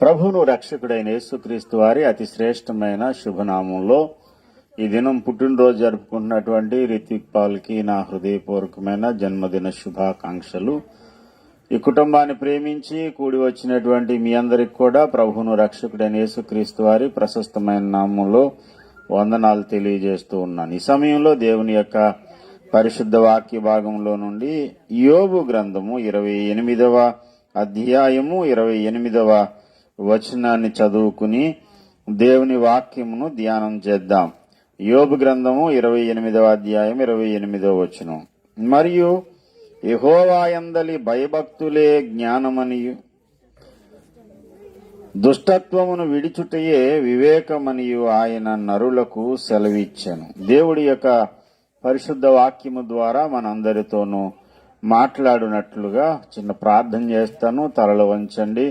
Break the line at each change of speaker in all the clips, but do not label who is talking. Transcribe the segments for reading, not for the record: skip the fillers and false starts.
ప్రభువును రక్షకుడైన యేసుక్రీస్తు వారి అతి శ్రేష్టమైన శుభనామంలో ఈ దినం పుట్టినరోజు జరుపుకుంటున్నటువంటి రితిక్ పాల్కి నా హృదయపూర్వకమైన జన్మదిన శుభాకాంక్షలు. ఈ కుటుంబాన్ని ప్రేమించి కూడి వచ్చినటువంటి మీ అందరికి కూడా ప్రభువును రక్షకుడైన యేసుక్రీస్తు వారి ప్రశస్తమైన నామంలో వందనాలు తెలియజేస్తూ ఉన్నాను. ఈ సమయంలో దేవుని యొక్క పరిశుద్ధ వాక్య భాగంలో నుండి యోబు గ్రంథము 28వ అధ్యాయము 28వ వచనాన్ని చదువుకుని దేవుని వాక్యమును ధ్యానం చేద్దాం. యోబు గ్రంథము 28వ అధ్యాయం 28వ వచనం. మరియు యెహోవా యందలి భయభక్తులే జ్ఞానమనియు దుష్టత్వమును విడిచుటయే వివేకమనియు ఆయన నరులకు సెలవిచ్చెను. దేవుడి యొక్క పరిశుద్ధ వాక్యము ద్వారా మనందరితోనూ మాట్లాడినట్లుగా చిన్న ప్రార్థన చేస్తాను. తలలు వంచండి,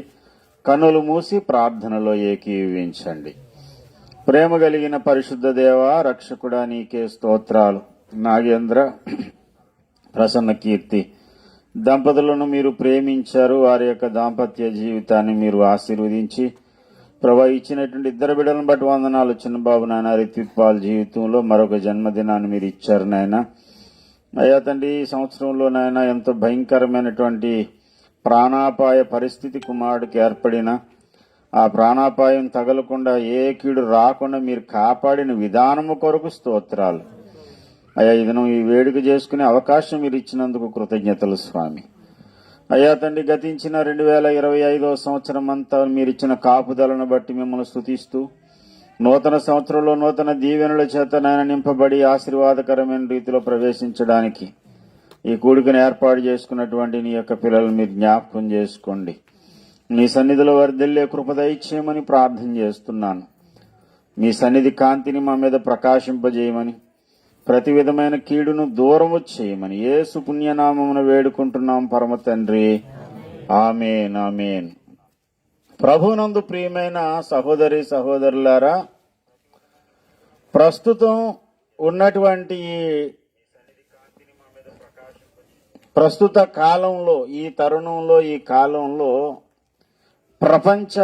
కన్నులు మూసి ప్రార్థనలో ఏకీవించండి. ప్రేమ కలిగిన పరిశుద్ధ దేవ, రక్షకుడా, నీకే స్తోత్రాలు. నాగేంద్ర, ప్రసన్న కీర్తి దంపతులను మీరు ప్రేమించారు. వారి యొక్క దాంపత్య జీవితాన్ని మీరు ఆశీర్వదించి ప్రభా ఇచ్చినటువంటి ఇద్దరు బిడ్డలను బట్టి వందనాలు. చిన్నబాబు నాయన రితిక్ పాల్ జీవితంలో మరొక జన్మదినాన్ని మీరు ఇచ్చారు నాయన. అయ్యా తండ్రి, ఈ సంవత్సరంలో నాయన ఎంతో భయంకరమైనటువంటి ప్రాణాపాయ పరిస్థితి కుమారుడికి ఏర్పడిన ఆ ప్రాణాపాయం తగలకుండా ఏ కీడు రాకుండా మీరు కాపాడిన విధానము కొరకు స్తోత్రాలు. అయ్యా ఇదను ఈ వేడుక చేసుకునే అవకాశం మీరు ఇచ్చినందుకు కృతజ్ఞతలు స్వామి. అయ్యా తండ్రి, గతించిన 2025వ సంవత్సరం అంతా మీరు ఇచ్చిన కాపుదలను బట్టి మిమ్మల్ని స్తుతిస్తూ నూతన సంవత్సరంలో నూతన దీవెనల చేత నాయన నింపబడి ఆశీర్వాదకరమైన రీతిలో ప్రవేశించడానికి ఈ కూడికను ఏర్పాటు చేసుకున్నటువంటి నీ యొక్క పిల్లలు మీరు జ్ఞాపకం చేసుకోండి. మీ సన్నిధిలో వర్ధిల్లే కృప దయచేయమని ప్రార్థన చేస్తున్నాను. మీ సన్నిధి కాంతిని మా మీద ప్రకాశింపజేయమని, ప్రతి విధమైన కీడును దూరము చేయమని యేసు పుణ్యనామమున వేడుకుంటున్నాం పరమ తండ్రి. ఆమేన్, ఆమేన్. ప్రభునందు ప్రియమైన సహోదరి సహోదరులారా, ప్రస్తుతం ఉన్నటువంటి ప్రస్తుత కాలంలో, ఈ తరుణంలో, ఈ కాలంలో ప్రపంచ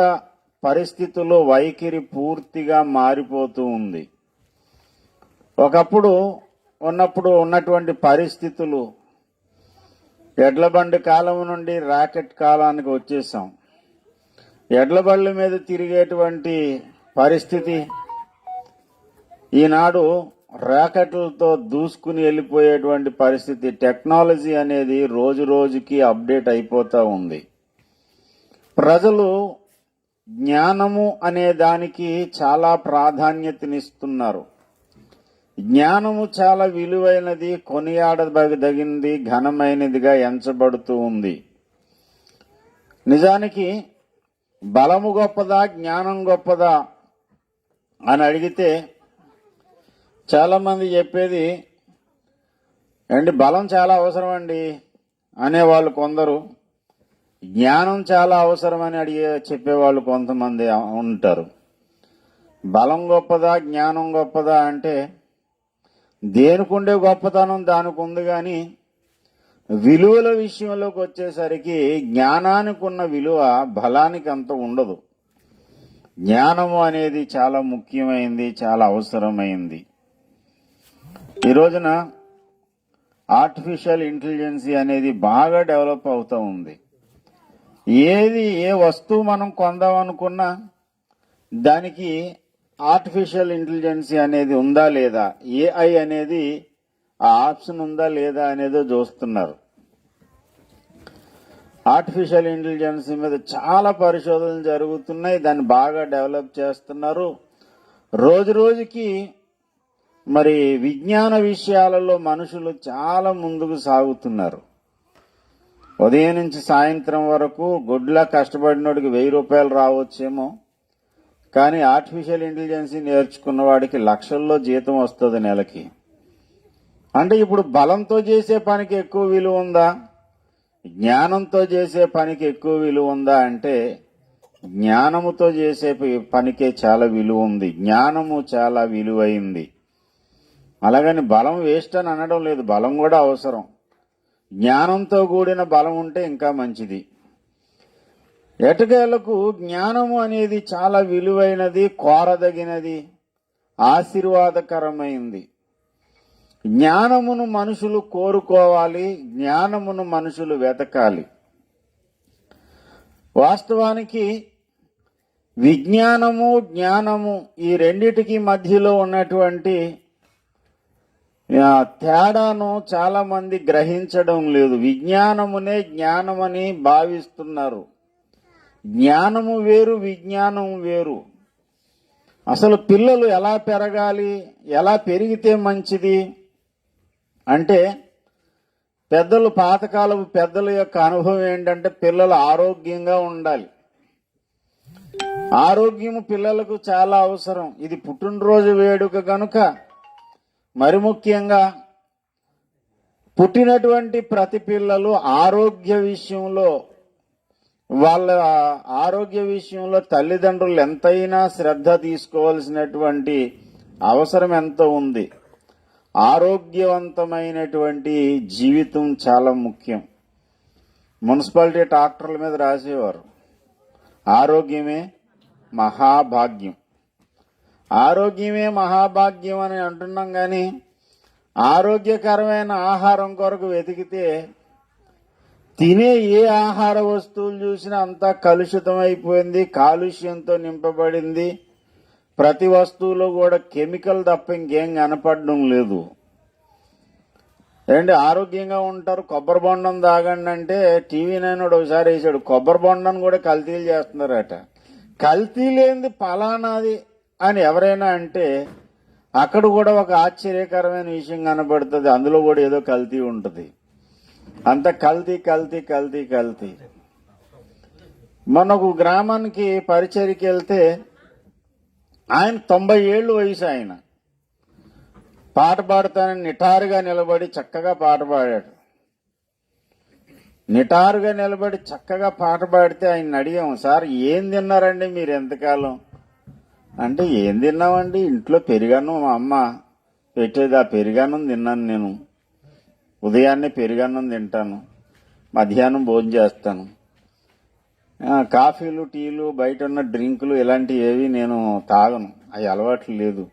పరిస్థితుల్లో వైఖరి పూర్తిగా మారిపోతూ ఉంది. ఒకప్పుడు ఉన్నటువంటి పరిస్థితులు ఎడ్ల బండి కాలం నుండి రాకెట్ కాలానికి వచ్చేసాం. ఎడ్ల బళ్ళ మీద తిరిగేటువంటి పరిస్థితి ఈనాడు రాకెట్లతో దూసుకుని వెళ్ళిపోయేటువంటి పరిస్థితి. టెక్నాలజీ అనేది రోజు రోజుకి అప్డేట్ అయిపోతూ ఉంది. ప్రజలు జ్ఞానము అనే దానికి చాలా ప్రాధాన్యతనిస్తున్నారు. జ్ఞానము చాలా విలువైనది, కొనియాడదగినది, ఘనమైనదిగా ఎంచబడుతూ ఉంది. నిజానికి బలము గొప్పదా, జ్ఞానం గొప్పదా అని అడిగితే చాలా మంది చెప్పేది అండి బలం చాలా అవసరం అండి అనేవాళ్ళు కొందరు, జ్ఞానం చాలా అవసరమని చెప్పేవాళ్ళు కొంతమంది ఉంటారు. బలం గొప్పదా, జ్ఞానం గొప్పదా అంటే దేనికుండే గొప్పతనం దానికి ఉంది, కానీ విలువల విషయంలోకి వచ్చేసరికి జ్ఞానానికి ఉన్న విలువ బలానికి అంత ఉండదు. జ్ఞానము అనేది చాలా ముఖ్యమైంది, చాలా అవసరమైంది. ఈ రోజున ఆర్టిఫిషియల్ ఇంటెలిజెన్స్ అనేది బాగా డెవలప్ అవుతూ ఉంది. ఏ వస్తువు మనం కొందామనుకున్నా దానికి ఆర్టిఫిషియల్ ఇంటెలిజెన్స్ అనేది ఉందా లేదా, ఏఐ అనేది ఆ ఆప్షన్ ఉందా లేదా అనేదో చూస్తున్నారు. ఆర్టిఫిషియల్ ఇంటెలిజెన్స్ మీద చాలా పరిశోధనలు జరుగుతున్నాయి. దాన్ని బాగా డెవలప్ చేస్తున్నారు. రోజు రోజుకి మరి విజ్ఞాన విషయాలలో మనుషులు చాలా ముందుకు సాగుతున్నారు. ఉదయం నుంచి సాయంత్రం వరకు గుడ్లా కష్టపడినోడికి 1000 రూపాయలు రావచ్చేమో, కానీ ఆర్టిఫిషియల్ ఇంటెలిజెన్స్ నేర్చుకున్న వాడికి లక్షల్లో జీతం వస్తుంది నెలకి. అంటే ఇప్పుడు బలంతో చేసే పనికి ఎక్కువ విలువ ఉందా, జ్ఞానంతో చేసే పనికి ఎక్కువ విలువ ఉందా అంటే జ్ఞానముతో చేసే పనికే చాలా విలువ ఉంది. జ్ఞానము చాలా విలువైంది. అలాగని బలం వేస్ట్ అని అనడం లేదు, బలం కూడా అవసరం. జ్ఞానంతో కూడిన బలం ఉంటే ఇంకా మంచిది. ఎటకేలకు జ్ఞానము అనేది చాలా విలువైనది, కోరదగినది, ఆశీర్వాదకరమైంది. జ్ఞానమును మనుషులు కోరుకోవాలి, జ్ఞానమును మనుషులు వెతకాలి. వాస్తవానికి విజ్ఞానము, జ్ఞానము ఈ రెండిటికి మధ్యలో ఉన్నటువంటి తేడాను చాలా మంది గ్రహించడం లేదు. విజ్ఞానమునే జ్ఞానమని భావిస్తున్నారు. జ్ఞానము వేరు, విజ్ఞానం వేరు. అసలు పిల్లలు ఎలా పెరగాలి, ఎలా పెరిగితే మంచిది అంటే పెద్దలు, పాతకాలపు పెద్దల యొక్క అనుభవం ఏంటంటే పిల్లలు ఆరోగ్యంగా ఉండాలి. ఆరోగ్యము పిల్లలకు చాలా అవసరం. ఇది పుట్టినరోజు వేడుక కనుక మరి ముఖ్యంగా పుట్టినటువంటి ప్రతి పిల్లలు ఆరోగ్య విషయంలో, వాళ్ళ ఆరోగ్య విషయంలో తల్లిదండ్రులు ఎంతైనా శ్రద్ధ తీసుకోవాల్సినటువంటి అవసరం ఎంతో ఉంది. ఆరోగ్యవంతమైనటువంటి జీవితం చాలా ముఖ్యం. మున్సిపాలిటీ ట్రాక్టర్ల మీద రాసేవారు, ఆరోగ్యమే మహాభాగ్యం. ఆరోగ్యమే మహాభాగ్యం అని అంటున్నాం, కానీ ఆరోగ్యకరమైన ఆహారం కొరకు వెతికితే తినే ఏ ఆహార వస్తువులు చూసినా అంతా కలుషితం అయిపోయింది, కాలుష్యంతో నింపబడింది. ప్రతి వస్తువులో కూడా కెమికల్ తప్ప ఇంకేం కనపడడం లేదు. ఏంటి ఆరోగ్యంగా ఉంటారు, కొబ్బరి బొండం తాగండి అంటే టీవీ నైనోడు ఒకసారి వేసాడు, కొబ్బరి బొండం కూడా కల్తీలు చేస్తున్నారట. కల్తీ లేనిది ఫలానాది అని ఎవరైనా అంటే అక్కడ కూడా ఒక ఆశ్చర్యకరమైన విషయం కనబడుతుంది. అందులో కూడా ఏదో కల్తీ ఉంటుంది. అంత కల్తీ కల్తీ కల్తీ కల్తీ. మొన్న ఒక గ్రామానికి పరిచర్కి వెళ్తే ఆయన 90 ఏళ్ళు వయసు, ఆయన పాట పాడుతానని నిటారుగా నిలబడి చక్కగా పాట పాడాడు. నిటారుగా నిలబడి చక్కగా పాట పాడితే ఆయన అడిగాము, సార్ ఏం తిన్నారండి మీరు ఎంతకాలం అంటే, ఏం తిన్నామండి, ఇంట్లో పెరుగన్నం మా అమ్మ పెట్టేది, ఆ పెరుగన్నం తిన్నాను నేను. ఉదయాన్నే పెరుగన్నం తింటాను, మధ్యాహ్నం భోజనం చేస్తాను. కాఫీలు, టీలు, బయట ఉన్న డ్రింకులు ఇలాంటివి ఏవి నేను తాగను, అవి అలవాట్లు లేదు.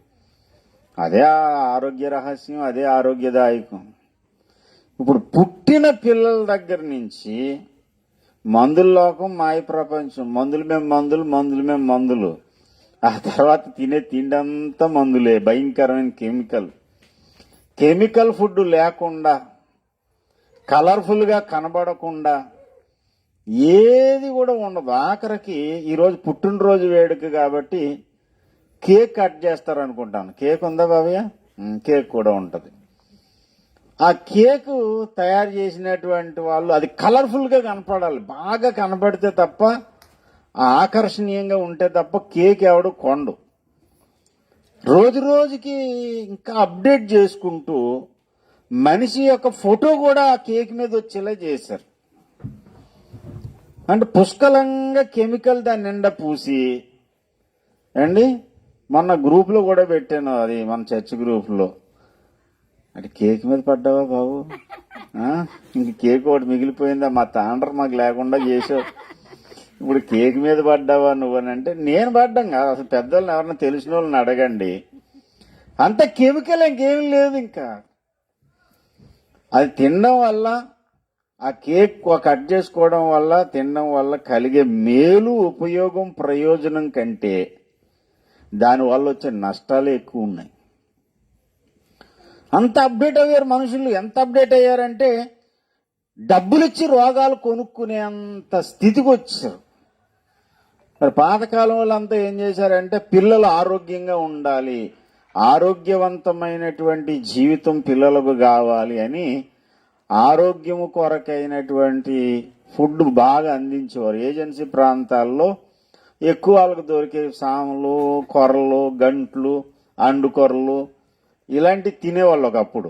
అదే ఆరోగ్య రహస్యం, అదే ఆరోగ్యదాయకం. ఇప్పుడు పుట్టిన పిల్లల దగ్గర నుంచి మందుల లోకం, మాయ ప్రపంచం, మందులు మేము మందులు, మందులు మేము మందులు. ఆ తర్వాత తినే తిండంతా మందులే, భయంకరమైన కెమికల్ ఫుడ్ లేకుండా, కలర్ఫుల్గా కనబడకుండా ఏది కూడా ఉండదు. ఆఖరికి ఈరోజు పుట్టినరోజు వేడుక కాబట్టి కేక్ కట్ చేస్తారు అనుకుంటాను. కేక్ ఉందా బాబయ్య? కేక్ కూడా ఉంటుంది. ఆ కేకు తయారు చేసినటువంటి వాళ్ళు అది కలర్ఫుల్గా కనపడాలి, బాగా కనపడితే తప్ప, ఆకర్షణీయంగా ఉంటే తప్ప కేక్ ఎవడు కొండు. రోజు రోజుకి ఇంకా అప్డేట్ చేసుకుంటూ మనిషి యొక్క ఫోటో కూడా ఆ కేక్ మీద వచ్చేలా చేశారు. అంటే పుష్కలంగా కెమికల్ దాని నిండా పూసి అండి. మొన్న గ్రూప్లో కూడా పెట్టాను, అది మన చర్చ్ గ్రూప్లో. అంటే కేక్ మీద పడ్డావా బాబు, ఇంక కేక్ ఒకటి మిగిలిపోయిందా, మా తాండ్ర మాకు లేకుండా చేసావు, ఇప్పుడు కేక్ మీద పడ్డావా నువ్వని అంటే, నేను పడ్డాం కాదు, అసలు పెద్దోళ్ళని ఎవరన్నా తెలిసిన వాళ్ళని అడగండి. అంత కెమికల్ ఇంకేమీ లేదు. ఇంకా అది తినడం వల్ల, ఆ కేక్ కట్ చేసుకోవడం వల్ల, తినడం వల్ల కలిగే మేలు, ఉపయోగం, ప్రయోజనం కంటే దానివల్ల వచ్చే నష్టాలే ఎక్కువ ఉన్నాయి. అంత అప్డేట్ అయ్యారు మనుషులు. ఎంత అప్డేట్ అయ్యారంటే డబ్బులిచ్చి రోగాలు కొనుక్కునేంత స్థితికి వచ్చారు. మరి పాతకాలం వాళ్ళంతా ఏం చేశారంటే పిల్లలు ఆరోగ్యంగా ఉండాలి, ఆరోగ్యవంతమైనటువంటి జీవితం పిల్లలకు కావాలి అని ఆరోగ్యము కొరకైనటువంటి ఫుడ్ బాగా అందించేవారు. ఏజెన్సీ ప్రాంతాల్లో ఎక్కువ వాళ్ళకు దొరికే సాములు, కొర్రలు, గంట్లు, అండుకొర్రలు ఇలాంటివి తినేవాళ్ళు ఒకప్పుడు.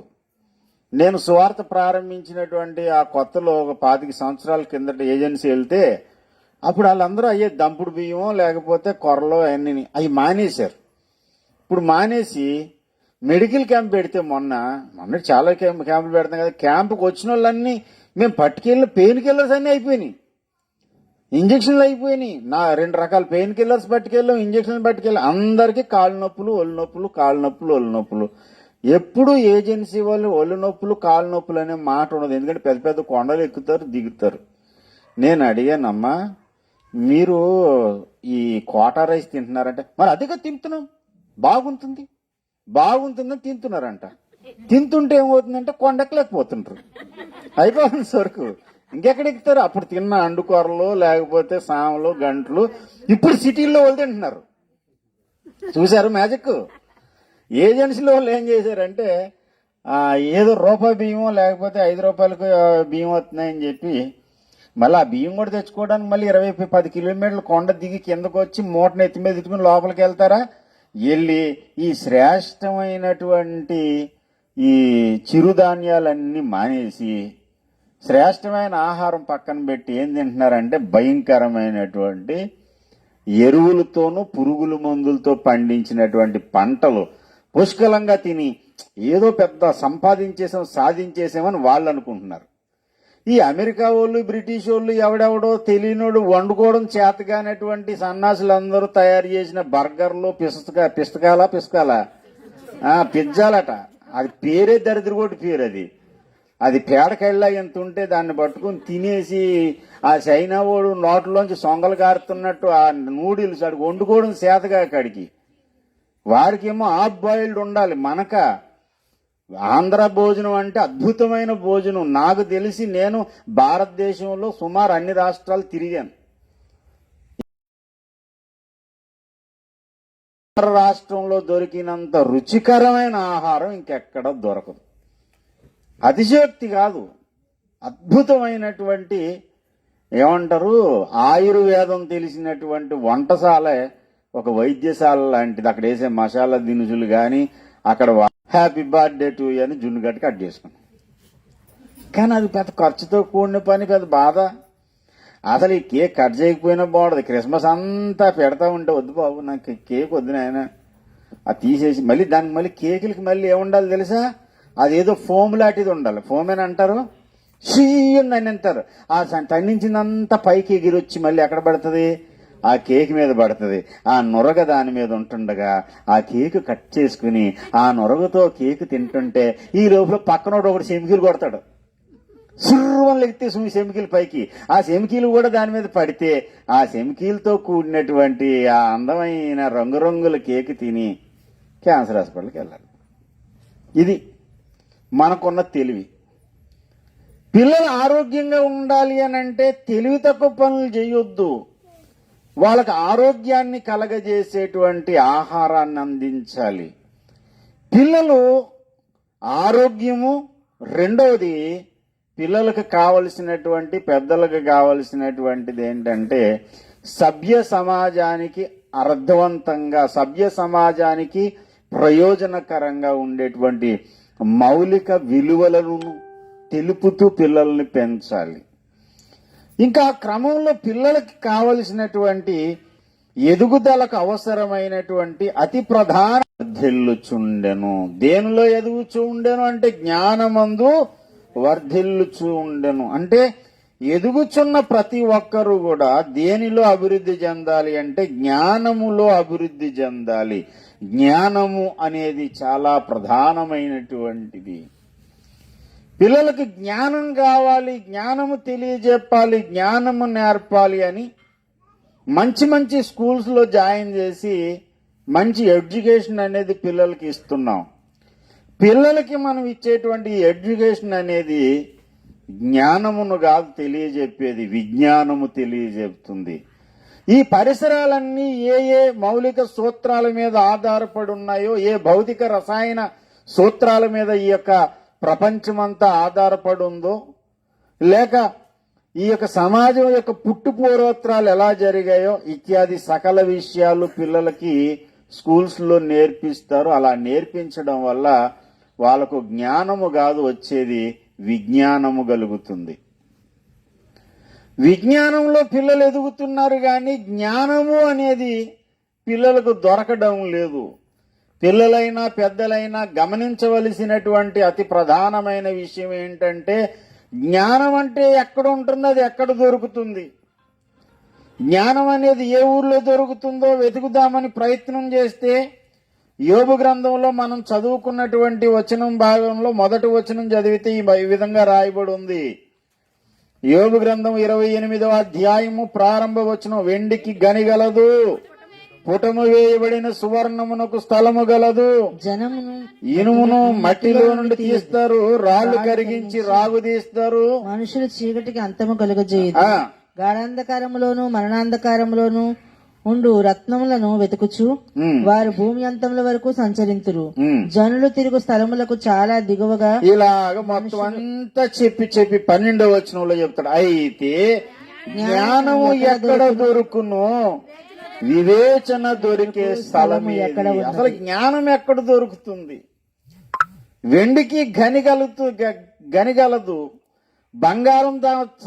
నేను సువార్త ప్రారంభించినటువంటి ఆ కొత్తలో ఒక 25 సంవత్సరాల కిందట ఏజెన్సీ వెళ్తే అప్పుడు వాళ్ళందరూ అయ్యే దంపుడు బియ్యమో లేకపోతే కొర్రలో అన్నీ అవి మానేశారు. ఇప్పుడు మానేసి మెడికల్ క్యాంప్ పెడితే మొన్న చాలా క్యాంపులు పెడతాం కదా, క్యాంపుకి వచ్చిన వాళ్ళన్నీ మేము పట్టుకెళ్ళిన పెయిన్ కిల్లర్స్ అన్నీ అయిపోయినాయి. ఇంజక్షన్లు అయిపోయినాయి. 2 రకాల పెయిన్ కిల్లర్స్ పట్టుకెళ్ళాం, ఇంజక్షన్లు పట్టుకెళ్ళాం. అందరికీ కాళ్ళు నొప్పులు, ఒళ్ళు నొప్పులు, కాళ్ళు నొప్పులు, ఒళ్ళు నొప్పులు. ఎప్పుడు ఏజెన్సీ వాళ్ళు ఒళ్ళు నొప్పులు, కాళ్ళు నొప్పులు అనే మాట ఉండదు. ఎందుకంటే పెద్ద పెద్ద కొండలు ఎక్కుతారు, దిగుతారు. నేను అడిగానమ్మా, మీరు ఈ కోటా రైస్ తింటున్నారంటే, మరి అదిగా తింటున్నాం, బాగుంటుందని తింటున్నారంట. తింటుంటే ఏమవుతుందంటే కొండెక్కలేకపోతుంటారు, అయిపోతుంది సరుకు. ఇంకెక్కడ ఎక్కుతారు? అప్పుడు తిన్న అండుకూరలు, లేకపోతే సామలు, గంటలు. ఇప్పుడు సిటీల్లో వాళ్ళు తింటున్నారు. చూశారు మ్యాజిక్? ఏజెన్సీలో వాళ్ళు ఏం చేశారంటే, ఏదో రూపాయి బియ్యం లేకపోతే 5 రూపాయలకు బియ్యం వస్తున్నాయని చెప్పి మళ్ళీ ఆ బియ్యం కూడా తెచ్చుకోవడానికి మళ్ళీ 20-10 కిలోమీటర్లు కొండ దిగి కిందకు వచ్చి మూటను ఎత్తి మీద తిట్టుకుని లోపలికి వెళ్తారా? వెళ్ళి ఈ శ్రేష్టమైనటువంటి ఈ చిరుధాన్యాలన్నీ మానేసి శ్రేష్టమైన ఆహారం పక్కన పెట్టి ఏం తింటున్నారంటే భయంకరమైనటువంటి ఎరువులతోనూ పురుగుల మందులతో పండించినటువంటి పంటలు పుష్కలంగా తిని ఏదో పెద్ద సాధించేసామని వాళ్ళు అనుకుంటున్నారు. ఈ అమెరికా వాళ్ళు, బ్రిటిష్ వాళ్ళు, ఎవడెవడో తెలియనోడు వండుకోవడం చేతగానటువంటి సన్నాసులందరూ తయారు చేసిన బర్గర్లు, పిజ్జాలట. అది పేరే దరిద్రగోటి పేరు. అది పేడకెళ్ళ ఎంత ఉంటే దాన్ని పట్టుకుని తినేసి ఆ చైనా వాడు నోట్లోంచి సొంగలు కారుతున్నట్టు ఆ నూడిల్స్ అడిగి వండుకోవడం చేతగా కాడికి. వారికేమో హాఫ్ బాయిల్డ్ ఉండాలి. మనక ఆంధ్ర భోజనం అంటే అద్భుతమైన భోజనం. నాకు తెలిసి నేను భారతదేశంలో సుమారు అన్ని రాష్ట్రాలు తిరిగాను. రాష్ట్రంలో దొరికినంత రుచికరమైన ఆహారం ఇంకెక్కడ దొరకదు. అతిశయోక్తి కాదు, అద్భుతమైనటువంటి ఏమంటారు ఆయుర్వేదం తెలిసినటువంటి వంటశాలే ఒక వైద్యశాల లాంటిది. అక్కడ వేసే మసాలా దినుసులు కానీ, అక్కడ హ్యాపీ బర్త్డే టు అని జున్నుగడ్డ కట్ చేసుకున్నాం. కానీ అది పెద్ద ఖర్చుతో కూడిన పని, పెద్ద బాధ. అసలు ఈ కేక్ కట్ చేయకపోయినా బాగుండదు. క్రిస్మస్ అంతా పెడతా ఉంటే వద్దు బాబు, నాకు కేక్ వద్దు నాయన, అది తీసేసి మళ్ళీ దానికి మళ్ళీ కేకులకి మళ్ళీ ఏముండాలి తెలుసా? అదేదో ఫోమ్ లాంటిది ఉండాలి. ఫోమ్ అని అంటారు, షీయన్ అని అంటారు. ఆ తన్నించిందంతా పైకి ఎగిరొచ్చి మళ్ళీ ఎక్కడ పడుతుంది? ఆ కేక్ మీద పడుతుంది. ఆ నొరగ దాని మీద ఉంటుండగా ఆ కేక్ కట్ చేసుకుని ఆ నొరగతో కేక్ తింటుంటే ఈ లోపల పక్కనోడు ఒకటి సెమికీలు కొడతాడు. సుర్రం లెక్కితే సెమికీలు పైకి, ఆ సెమికీలు కూడా దాని మీద పడితే ఆ సెమికీలతో కూడినటువంటి ఆ అందమైన రంగురంగుల కేక్ తిని క్యాన్సర్ హాస్పిటల్కి వెళ్ళాలి. ఇది మనకున్న తెలివి. పిల్లలు ఆరోగ్యంగా ఉండాలి అని అంటే తెలివి తక్కువ పనులు చేయొద్దు. వాళ్ళకి ఆరోగ్యాన్ని కలగజేసేటువంటి ఆహారాన్ని అందించాలి. పిల్లలు ఆరోగ్యము, రెండవది పిల్లలకు కావలసినటువంటి, పెద్దలకు కావలసినటువంటిది ఏంటంటే సభ్య సమాజానికి అర్థవంతంగా, సభ్య సమాజానికి ప్రయోజనకరంగా ఉండేటువంటి మౌలిక విలువలను తెలుపుతూ పిల్లల్ని పెంచాలి. ఇంకా క్రమంలో పిల్లలకి కావలసినటువంటి ఎదుగుదలకు అవసరమైనటువంటి అతి ప్రధాన వర్ధిల్లుచుండెను. దేనిలో ఎదుగుచుండెను అంటే జ్ఞానమందు వర్ధిల్లుచుండెను. అంటే ఎదుగుచున్న ప్రతి ఒక్కరూ కూడా దేనిలో అభివృద్ధి చెందాలి అంటే జ్ఞానములో అభివృద్ధి చెందాలి. జ్ఞానము అనేది చాలా ప్రధానమైనటువంటిది. పిల్లలకు జ్ఞానం కావాలి, జ్ఞానము తెలియజెప్పాలి, జ్ఞానము నేర్పాలి అని మంచి మంచి స్కూల్స్లో జాయిన్ చేసి మంచి ఎడ్యుకేషన్ అనేది పిల్లలకి ఇస్తున్నాం. పిల్లలకి మనం ఇచ్చేటువంటి ఎడ్యుకేషన్ అనేది జ్ఞానమును కాదు తెలియజెప్పేది, విజ్ఞానము తెలియజెప్తుంది. ఈ పరిసరాలన్నీ ఏ ఏ మౌలిక సూత్రాల మీద ఆధారపడి ఉన్నాయో, ఏ భౌతిక రసాయన సూత్రాల మీద ఈ యొక్క ప్రపంచమంతా ఆధారపడి ఉందో, లేక ఈ యొక్క సమాజం యొక్క పుట్టుపూర్వోత్తరాలు ఎలా జరిగాయో ఇత్యాది సకల విషయాలు పిల్లలకి స్కూల్స్లో నేర్పిస్తారు. అలా నేర్పించడం వల్ల వాళ్ళకు జ్ఞానము కాదు వచ్చేది, విజ్ఞానము కలుగుతుంది. విజ్ఞానంలో పిల్లలు ఎదుగుతున్నారు కానీ జ్ఞానము అనేది పిల్లలకు దొరకడం లేదు. పిల్లలైనా పెద్దలైనా గమనించవలసినటువంటి అతి ప్రధానమైన విషయం ఏంటంటే జ్ఞానం అంటే ఎక్కడ ఉంటుంది, అది ఎక్కడ దొరుకుతుంది. జ్ఞానం అనేది ఏ ఊర్లో దొరుకుతుందో వెతుకుదామని ప్రయత్నం చేస్తే యోబు గ్రంథంలో మనం చదువుకున్నటువంటి వచనం భాగంలో మొదటి వచనం చదివితే ఈ విధంగా రాయబడి ఉంది. యోబు గ్రంథం 28వ అధ్యాయము ప్రారంభ వచనం, వెండికి గనిగలదు, పుటము వేయబడిన సువర్ణమునకు స్థలము గలదు,
జనమును
ఇనుమును మట్టిలో నుండి తీస్తారు, రాళ్లు కరిగించి రాగు తీస్తారు,
మనుషులు చీకటికి అంతము కలుగజేయదు. గాఢాంధకారములోను మరణాంధకారములోను ఉండు రత్నములను వెతుకుచు వారు భూమి అంతముల వరకు సంచరింతురు. జనులు తిరుగు స్థలములకు చాలా దిగువగా.
ఇలాగ మొత్తం అంతా చెప్పి 12వ వచనంలో చెప్తాడు, అయితే జ్ఞానము ఎక్కడ దొరుకును, వివేచన దొరికే స్థలం ఎక్కడ? అసలు జ్ఞానం ఎక్కడ దొరుకుతుంది? వెండికి గనిగలదు, బంగారం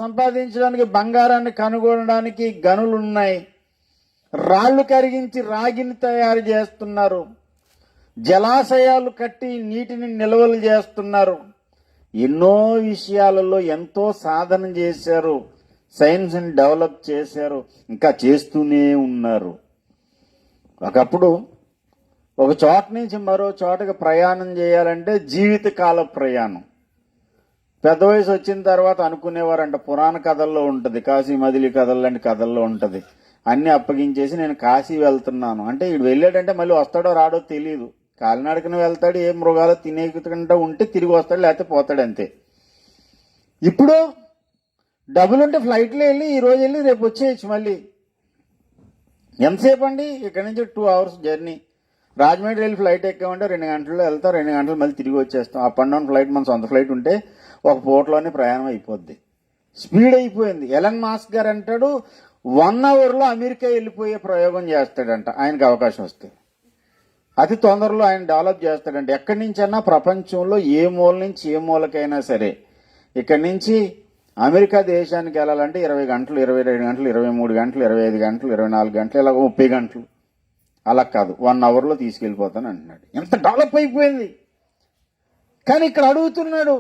సంపాదించడానికి బంగారాన్ని కనుగొనడానికి గనులున్నాయి, రాళ్లు కరిగించి రాగిని తయారు చేస్తున్నారు, జలాశయాలు కట్టి నీటిని నిల్వలు చేస్తున్నారు, ఎన్నో విషయాలలో ఎంతో సాధన చేశారు, సైన్స్ ని డెవలప్ చేశారు, ఇంకా చేస్తూనే ఉన్నారు. ఒకప్పుడు ఒక చోట నుంచి మరో చోటకి ప్రయాణం చేయాలంటే జీవితకాల ప్రయాణం. పెద్ద వయసు వచ్చిన తర్వాత అనుకునేవారంట, పురాణ కథల్లో ఉంటది, కాశీ మదిలి కథలు లాంటి కథల్లో ఉంటది, అన్ని అప్పగించేసి నేను కాశీ వెళ్తున్నాను అంటే, ఇడు వెళ్ళాడంటే మళ్ళీ వస్తాడో రాడో తెలియదు, కాలినడకన వెళ్తాడు, ఏ మృగాలు తినేకుంటా ఉంటే తిరిగి వస్తాడు, లేకపోతే పోతాడు అంతే. ఇప్పుడు డబ్బులుంటే ఫ్లైట్లో వెళ్ళి ఈ రోజు వెళ్ళి రేపు వచ్చేయచ్చు. మళ్ళీ ఎంతసేపు అండి? ఇక్కడ నుంచి 2 hours జర్నీ. రాజమండ్రి వెళ్ళి ఫ్లైట్ ఎక్కామంటే 2 గంటల్లో వెళ్తాం, 2 గంటలు మళ్ళీ తిరిగి వచ్చేస్తాం. అప్ అండ్ డౌన్ ఫ్లైట్, మన సొంత ఫ్లైట్ ఉంటే ఒక పూటలోనే ప్రయాణం అయిపోద్ది. స్పీడ్ అయిపోయింది. ఎలన్ మాస్క్ గారు అంటాడు 1 hourలో అమెరికా వెళ్ళిపోయే ప్రయోగం చేస్తాడంట, ఆయనకు అవకాశం వస్తే. అతి తొందరలో ఆయన డెవలప్ చేస్తాడంట. ఎక్కడి నుంచైనా ప్రపంచంలో ఏ మూల నుంచి ఏ మూలకైనా సరే, ఇక్కడి నుంచి అమెరికా దేశానికి వెళ్ళాలంటే 20 గంటలు, 22 గంటలు, 23 గంటలు, 25 గంటలు, 24 గంటలు, ఇలా 30 గంటలు. అలా కాదు, 1 hourలో తీసుకెళ్లిపోతాను అంటున్నాడు. ఎంత డెవలప్ అయిపోయింది. కానీ ఇక్కడ అడుగుతున్నాడు,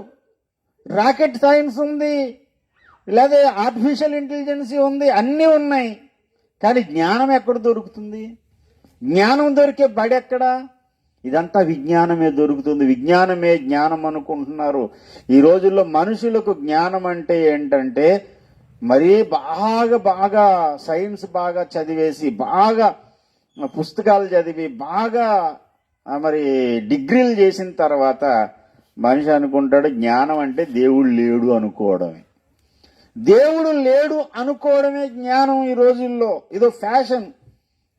రాకెట్ సైన్స్ ఉంది, లేదా ఆర్టిఫిషియల్ ఇంటెలిజెన్స్ ఉంది, అన్నీ ఉన్నాయి, కానీ జ్ఞానం ఎక్కడ దొరుకుతుంది? జ్ఞానం దొరికే బడి ఎక్కడా? ఇదంతా విజ్ఞానమే దొరుకుతుంది. విజ్ఞానమే జ్ఞానం అనుకుంటున్నారు. ఈ రోజుల్లో మనుషులకు జ్ఞానం అంటే ఏంటంటే, మరీ బాగా సైన్స్ బాగా చదివేసి, బాగా పుస్తకాలు చదివి, బాగా మరి డిగ్రీలు చేసిన తర్వాత మనిషి అనుకుంటాడు జ్ఞానం అంటే దేవుడు లేడు అనుకోవడమే. దేవుడు లేడు అనుకోవడమే జ్ఞానం ఈ రోజుల్లో. ఇదో ఫ్యాషన్.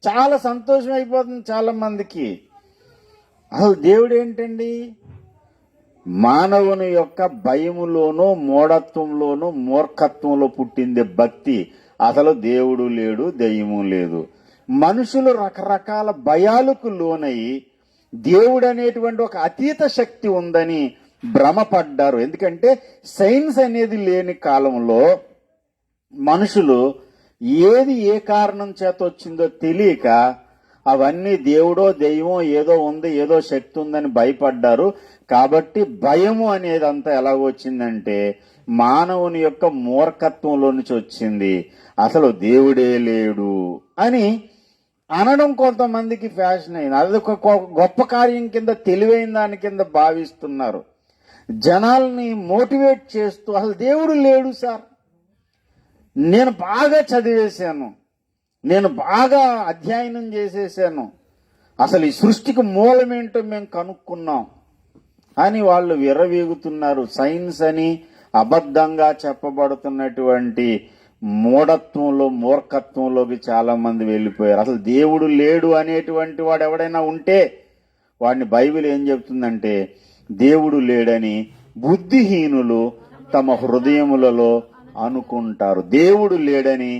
చాలా సంతోషం అయిపోతుంది చాలా మందికి. అసలు దేవుడు ఏంటండి? మానవుని యొక్క భయములోనూ మూఢత్వంలోనూ మూర్ఖత్వంలో పుట్టిందే భక్తి. అసలు దేవుడు లేడు, దయ్యము లేదు. మనుషులు రకరకాల భయాలకు లోనై దేవుడు అనేటువంటి ఒక అతీత శక్తి ఉందని భ్రమపడ్డారు. ఎందుకంటే సైన్స్ అనేది లేని కాలంలో మనుషులు ఏది ఏ కారణం చేత వచ్చిందో తెలియక అవన్నీ దేవుడో దెయ్యమో ఏదో ఉంది, ఏదో శక్తి ఉందని భయపడ్డారు. కాబట్టి భయము అనేది అంతా ఎలాగొచ్చిందంటే మానవుని యొక్క మూర్ఖత్వంలో నుంచి వచ్చింది. అసలు దేవుడే లేడు అని అనడం కొంతమందికి ఫ్యాషన్ అయింది. అది ఒక గొప్ప కార్యం కింద, తెలివైన దాని కింద భావిస్తున్నారు. జనాల్ని మోటివేట్ చేస్తూ, అసలు దేవుడు లేడు సార్, నేను బాగా చదివేశాను, నేను బాగా అధ్యయనం చేసేసాను, అసలు ఈ సృష్టికి మూలమేంటో మేము కనుక్కున్నాం అని వాళ్ళు విర్రవీగుతున్నారు. సైన్స్ అని అబద్ధంగా చెప్పబడుతున్నటువంటి మూఢత్వంలో, మూర్ఖత్వంలోకి చాలా మంది వెళ్ళిపోయారు. అసలు దేవుడు లేడు అనేటువంటి వాడు ఎవడైనా ఉంటే వాడిని బైబిల్ ఏం చెప్తుందంటే, దేవుడు లేడని బుద్ధిహీనులు తమ హృదయములలో అనుకుంటారు. దేవుడు లేడని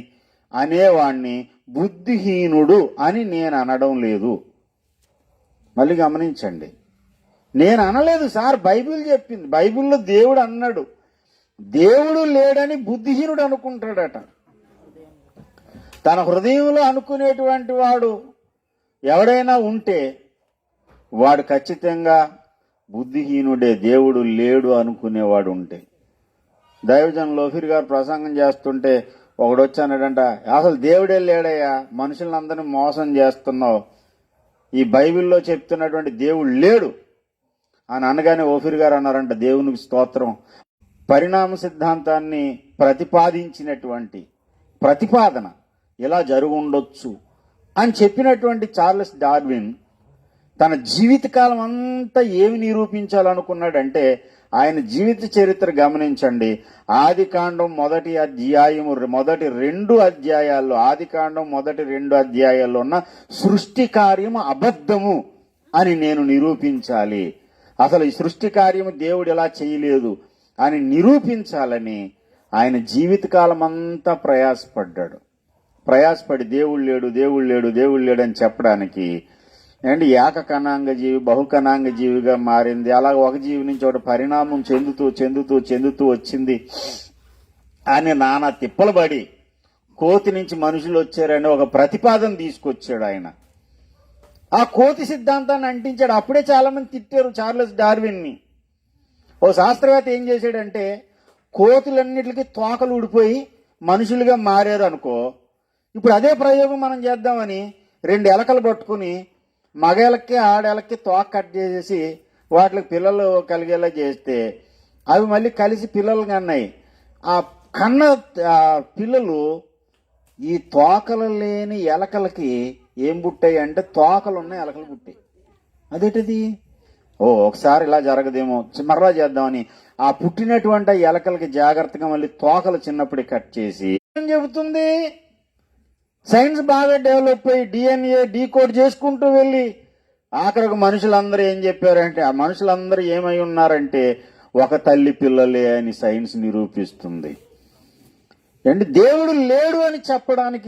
అనేవాణ్ణి బుద్ధిహీనుడు అని నేను అనడం లేదు. మళ్ళీ గమనించండి, నేను అనలేదు సార్, బైబిల్ చెప్పింది. బైబిల్లో దేవుడు అన్నాడు. దేవుడు లేడని బుద్ధిహీనుడు అనుకుంటాడట. తన హృదయంలో అనుకునేటువంటి వాడు ఎవడైనా ఉంటే వాడు ఖచ్చితంగా బుద్ధిహీనుడే. దేవుడు లేడు అనుకునేవాడు ఉంటే. దైవజన్ లోఫీర్ గారు ప్రసంగం చేస్తుంటే ఒకడు వచ్చానడంట, అసలు దేవుడే లేడయ్యా, మనుషులందరినీ మోసం చేస్తున్నావు, ఈ బైబిల్లో చెప్తున్నటువంటి దేవుడు లేడు అని అనగానే ఓఫీర్ గారు అన్నారంట, దేవునికి స్తోత్రం, పరిణామ సిద్ధాంతాన్ని ప్రతిపాదించినటువంటి ప్రతిపాదన ఇలా జరుగుండొచ్చు అని చెప్పినటువంటి చార్లెస్ డార్విన్ తన జీవితకాలం అంతా ఏమి నిరూపించాలనుకున్నాడంటే, ఆయన జీవిత చరిత్ర గమనించండి. ఆదికాండం మొదటి 2 అధ్యాయాల్లో, ఆదికాండం మొదటి 2 అధ్యాయాల్లో ఉన్న సృష్టి కార్యము అబద్ధము అని నేను నిరూపించాలి, అసలు ఈ సృష్టి కార్యము దేవుడు ఎలా చేయలేదు అని నిరూపించాలని ఆయన జీవితకాలం అంతా ప్రయాసపడి దేవుడు లేడు దేవుడు లేడు దేవుడు లేడు అని చెప్పడానికి ఏంటి ఏకకణాంగ జీవి బహుకణాంగ జీవిగా మారింది. అలాగే ఒక జీవి నుంచి ఒకటి పరిణామం చెందుతూ వచ్చింది అని నానా తిప్పలు పడి కోతి నుంచి మనుషులు వచ్చారని ఒక ప్రతిపాదన తీసుకొచ్చాడు ఆయన. ఆ కోతి సిద్ధాంతాన్ని అంటించాడు. అప్పుడే చాలా మంది తిట్టారు చార్లెస్ డార్విన్ని. ఓ శాస్త్రవేత్త ఏం చేశాడంటే, కోతులన్నిటికీ తోకలు ఊడిపోయి మనుషులుగా మారారు అనుకో, ఇప్పుడు అదే ప్రయోగం మనం చేద్దామని 2 ఎలకలు పట్టుకుని మగెలకి ఆడెలకి తోక కట్ చేసేసి వాటికి పిల్లలు కలిగేలా చేస్తే అవి మళ్ళీ కలిసి పిల్లలు కన్నాయి. ఆ కన్న పిల్లలు ఈ తోకలు లేని ఎలకలకి ఏం పుట్టాయి అంటే తోకలు ఉన్న ఎలకలు పుట్టాయి. అదేంటిది? ఒకసారి ఇలా జరగదేమో, మరలా చేద్దామని ఆ పుట్టినటువంటి ఎలకలకి జాగ్రత్తగా మళ్ళీ తోకలు చిన్నప్పుడే కట్ చేసి ఏం చెబుతుంది, సైన్స్ బాగా డెవలప్ అయ్యి DNA డీకోడ్ చేసుకుంటూ వెళ్ళి ఆఖరికి మనుషులందరూ ఏం చెప్పారంటే, ఆ మనుషులందరూ ఏమై ఉన్నారంటే ఒక తల్లి పిల్లలే అని సైన్స్ నిరూపిస్తుంది. అంటే దేవుడు లేడు అని చెప్పడానికి,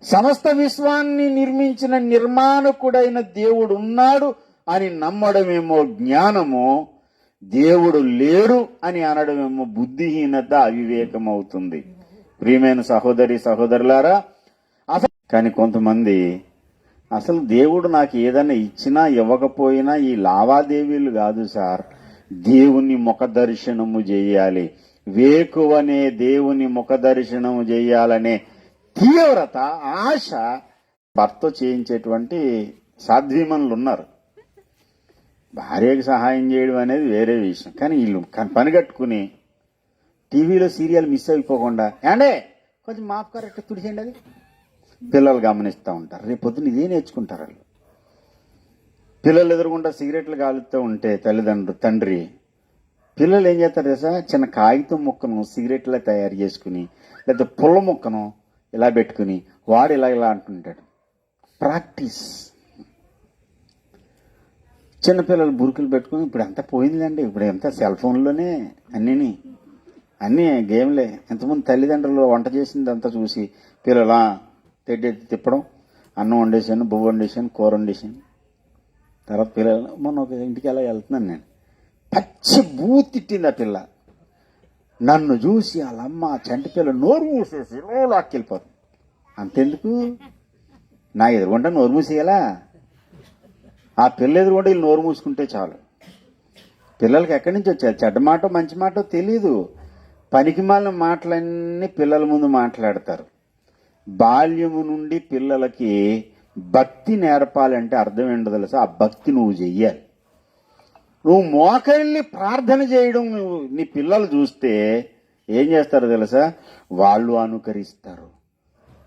సమస్త విశ్వాన్ని నిర్మించిన నిర్మాణకుడైన దేవుడు ఉన్నాడు అని నమ్మడమేమో జ్ఞానము, దేవుడు లేడు అని అనడమేమో బుద్ధిహీనత, అవివేకం అవుతుంది. ప్రియమైన సహోదరులారా, కానీ కొంతమంది అసలు దేవుడు నాకు ఏదైనా ఇచ్చినా ఇవ్వకపోయినా ఈ లావాదేవీలు కాదు సార్, దేవుని ముఖ దర్శనము చేయాలి, వేకువనే దేవుని ముఖ దర్శనము చేయాలనే తీవ్రత, ఆశ భర్త చేయించేటువంటి సాధ్వీమనులు ఉన్నారు. భార్యకి సహాయం చేయడం అనేది వేరే విషయం, కానీ వీళ్ళు పని కట్టుకుని టీవీలో సీరియల్ మిస్ అయిపోకుండా ఏండే కొంచెం మాఫ్ కరెక్ట్ తుడిచేయండి అది పిల్లలు గమనిస్తూ ఉంటారు. రేపు పొద్దున్న ఇదే నేర్చుకుంటారు వాళ్ళు. పిల్లలు ఎదురుగుండా సిగరెట్లు కాలుతూ ఉంటే తండ్రి పిల్లలు ఏం చేస్తారు తెలుసా, చిన్న కాగితం ముక్కను సిగరెట్లా తయారు చేసుకుని లేదా పుల్ల ముక్కను ఇలా పెట్టుకుని వాడు ఇలా అంటుంటాడు. ప్రాక్టీస్. చిన్నపిల్లలు బురుకులు పెట్టుకుని ఇప్పుడు ఎంత పోయిందండి, ఇప్పుడు ఎంత సెల్ ఫోన్లోనే అన్నీ గేమ్లే. ఎంతమంది తల్లిదండ్రులు వంట చేసింది అంతా చూసి పిల్లలా తెడ్డెత్తి తిప్పడం, అన్నం వండేసాను, బువ్వ వండేసాను, కూర వండేసాను. తర్వాత పిల్లలు మొన్న ఒక ఇంటికి ఎలా వెళ్తున్నాను నేను, పచ్చి తిట్టింది ఆ పిల్ల. నన్ను చూసి వాళ్ళమ్మ చంటి పిల్ల నోరు మూసేసి లాక్కెళ్ళిపోతుంది. అంతెందుకు, నా ఎదురుగుంటా నోరు మూసేయాలా? ఆ పిల్ల ఎదురుగుంటే వీళ్ళు నోరు మూసుకుంటే చాలు. పిల్లలకి ఎక్కడి నుంచి వచ్చారు చెడ్డ మాట మంచి మాట తెలీదు. పనికిమాలిన మాటలన్నీ పిల్లల ముందు మాట్లాడతారు. బాల్యము నుండి పిల్లలకి భక్తి నేర్పాలంటే అర్థం ఏంటో తెలుసా, ఆ భక్తి నువ్వు చెయ్యాలి. నువ్వు మోకరిల్లి ప్రార్థన చేయడం నీ పిల్లలు చూస్తే ఏం చేస్తారో తెలుసా, వాళ్ళు అనుకరిస్తారు.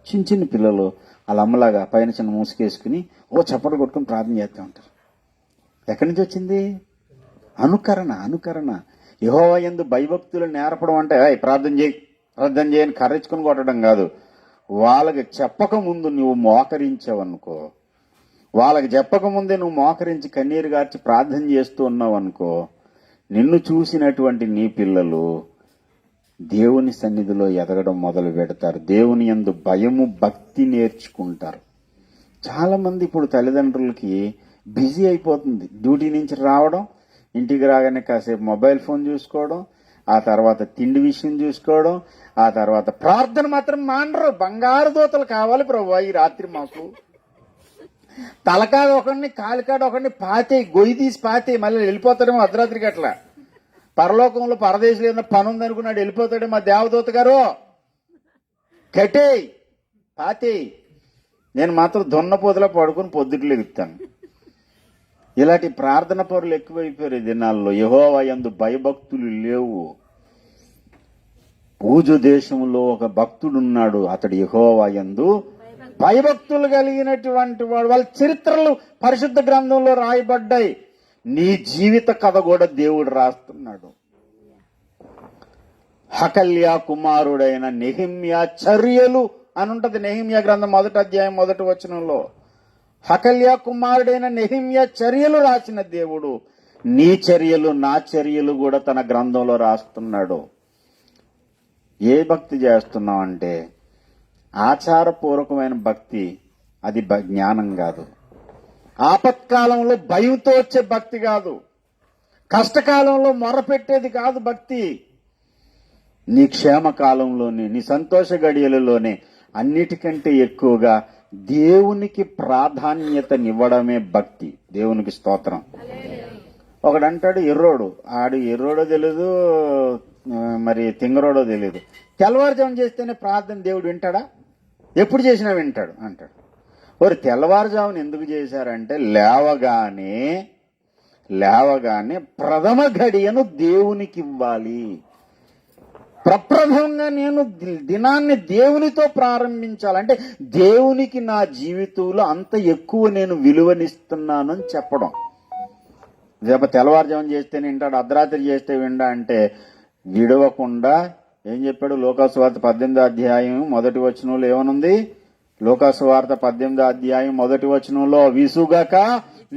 చిన్న పిల్లలు వాళ్ళ అమ్మలాగా పైన చిన్న మూసుకేసుకుని చప్పట్లు కొట్టుకుని ప్రార్థన చేస్తూ ఉంటారు. ఎక్కడి నుంచి వచ్చింది? అనుకరణ. యెహోవా యందు భయభక్తులు నేర్పడం అంటే ప్రార్థన చేయని కర్రెచ్చుకుని కొట్టడం కాదు. వాళ్ళకి చెప్పక ముందు నువ్వు మోకరించావనుకో, వాళ్ళకి చెప్పకముందే నువ్వు మోకరించి కన్నీరు గార్చి ప్రార్థన చేస్తూ ఉన్నావు అనుకో, నిన్ను చూసినటువంటి నీ పిల్లలు దేవుని సన్నిధిలో ఎదగడం మొదలు పెడతారు. దేవుని యందు భయము భక్తి నేర్చుకుంటారు. చాలా మంది ఇప్పుడు తల్లిదండ్రులకి బిజీ అయిపోతుంది. డ్యూటీ నుంచి రావడం, ఇంటికి రాగానే కాసేపు మొబైల్ ఫోన్ చూసుకోవడం, ఆ తర్వాత తిండి విషయం చూసుకోవడం, ఆ తర్వాత ప్రార్థన మాత్రం మానరు. బంగారు దూతలు కావాలి ప్రభువా ఈ రాత్రి మాకు. తలకాడ ఒకడిని కాలికాడ ఒకడిని గొయ్యి తీసి పాతే మళ్ళీ వెళ్ళిపోతాడేమో అర్ధరాత్రికి. అట్లా పరలోకంలో పరదేశంలో ఏదైనా పని ఉందనుకున్నాడు వెళ్ళిపోతాడే మా దేవదూత గారు. కట్టేయ్, పాతేయ్. నేను మాత్రం దున్నపోతులా పడుకుని పొద్దుట్లు ఎగుతాను. ఇలాంటి ప్రార్థన పరులు ఎక్కువైపోయారు ఈ దినాల్లో. యెహోవా యందు భయభక్తులు లేవు. పూజ దేశంలో ఒక భక్తుడున్నాడు, అతడు యెహోవా యందు భయభక్తులు కలిగినటువంటి వాడు. వాళ్ళ చరిత్రలు పరిశుద్ధ గ్రంథంలో రాయబడ్డాయి. నీ జీవిత కథ కూడా దేవుడు రాస్తున్నాడు. హకల్యా కుమారుడైన నెహెమ్యా చర్యలు అని ఉంటది నెహెమ్యా గ్రంథం 1వ అధ్యాయం 1వ వచనంలో. హకల్యా కుమారుడైన నెహెమ్యా చర్యలు రాసిన దేవుడు నీ చర్యలు నా చర్యలు కూడా తన గ్రంథంలో రాస్తున్నాడు. ఏ భక్తి చేస్తున్నావు అంటే ఆచారపూర్వకమైన భక్తి, అది జ్ఞానం కాదు. ఆపత్కాలంలో భయంతో వచ్చే భక్తి కాదు. కష్టకాలంలో మొరపెట్టేది కాదు భక్తి. నీ క్షేమకాలంలోనే, నీ సంతోష గడియలలోనే అన్నిటికంటే ఎక్కువగా దేవునికి ప్రాధాన్యతనివ్వడమే భక్తి. దేవునికి స్తోత్రం. ఒకడంటాడు ఎర్రోడు, ఆడు ఎర్రోడో తెలీదు, మరి తింగరోడో తెలీదు. తెల్లవారుజాము చేస్తేనే ప్రార్థన దేవుడు వింటాడా? ఎప్పుడు చేసినా వింటాడు అంటాడు. మరి తెల్లవారుజామున ఎందుకు చేశారంటే లేవగానే ప్రథమ గడియను దేవునికి ఇవ్వాలి. ప్రప్రథమంగా నేను దినాన్ని దేవునితో ప్రారంభించాలంటే దేవునికి నా జీవితంలో అంత ఎక్కువ నేను విలువనిస్తున్నానని చెప్పడం. రేపు తెల్లవారుజామున చేస్తేనే వింటాడు, అర్ధరాత్రి చేస్తే విండా అంటే విడవకుండా ఏం చెప్పాడు? లోకాసువార్త 18వ అధ్యాయం 1వ వచనంలో ఏమనుంది? లోకాసువార్త 18వ అధ్యాయం 1వ వచనంలో విసుగక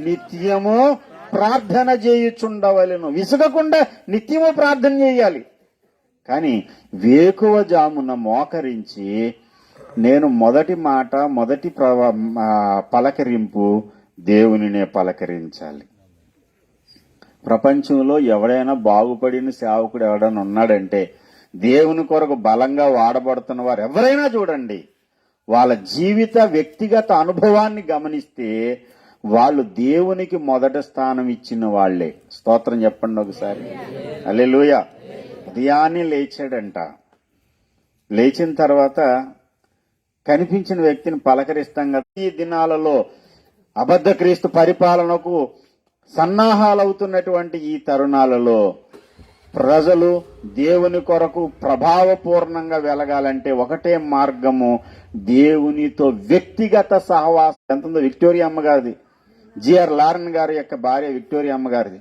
నిత్యము ప్రార్థన చేయుచుండవలెను. విసుగకుండా నిత్యము ప్రార్థన చేయాలి. కానీ వేకువ జామున మోకరించి నేను మొదటి మాట, మొదటి పలకరింపు దేవునినే పలకరించాలి. ప్రపంచంలో ఎవడైనా బాగుపడిన సేవకుడు ఎవడైనా ఉన్నాడంటే దేవుని కొరకు బలంగా వాడబడుతున్న వారు ఎవరైనా చూడండి, వాళ్ళ జీవిత వ్యక్తిగత అనుభవాన్ని గమనిస్తే వాళ్ళు దేవునికి మొదటి స్థానం ఇచ్చిన వాళ్లే. స్తోత్రం చెప్పండి ఒకసారి. హల్లెలూయా. ఉదయాన్నే లేచాడంట. లేచిన తర్వాత కనిపించిన వ్యక్తిని పలకరిస్తాం కదా. ఈ దినాలలో అబద్ధ క్రీస్తు పరిపాలనకు సన్నాహాలవుతున్నటువంటి ఈ తరుణాలలో ప్రజలు దేవుని కొరకు ప్రభావపూర్ణంగా వెలగాలంటే ఒకటే మార్గము, దేవునితో వ్యక్తిగత సహవాసం. ఎంత ఉందో విక్టోరియా అమ్మగారిది, జిఆర్ లారెన్ గారి యొక్క భార్య విక్టోరియా అమ్మగారిది.